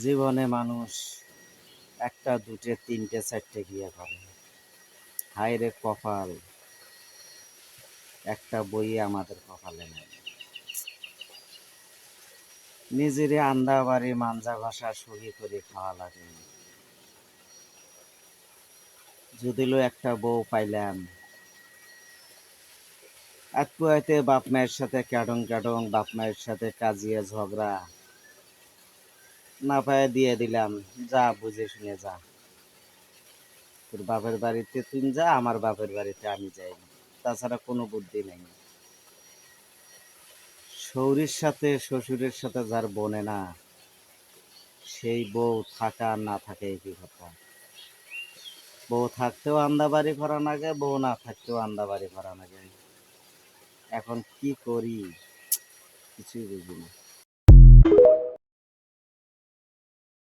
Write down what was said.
জীবনে মানুষ একটা দুটে তিনটে চারটে বিয়ে করে। হায় রে কপাল, একটা বই আমাদের কপালে নেই। নিজেরে আন্দা বাড়ি মাঞ্জা ঘষা সহি করে খাওয়া লাগে। যদিও একটা বউ পাইলাম, এক কুয়াতে বাপ মায়ের সাথে ক্যাডং ক্যাডং, বাপ মায়ের সাথে কাজিয়ে ঝগড়া, না পায়ে দিয়ে দিলাম, যা বুঝে শুনে যা, তোর বাপের বাড়িতে তুই যা, আমার বাপের বাড়িতে আমি যাই, তাছাড়া কোনো বুদ্ধি নেই। শৌরির সাথে শ্বশুরের সাথে যার বনে না, সেই বউ থাকা আর না থাকে একই কথা। বউ থাকতেও আন্দাবাড়ি করা লাগে, বউ না থাকতেও আন্দাবাড়ি করা লাগে। এখন কি করি কিছুই বুঝি না।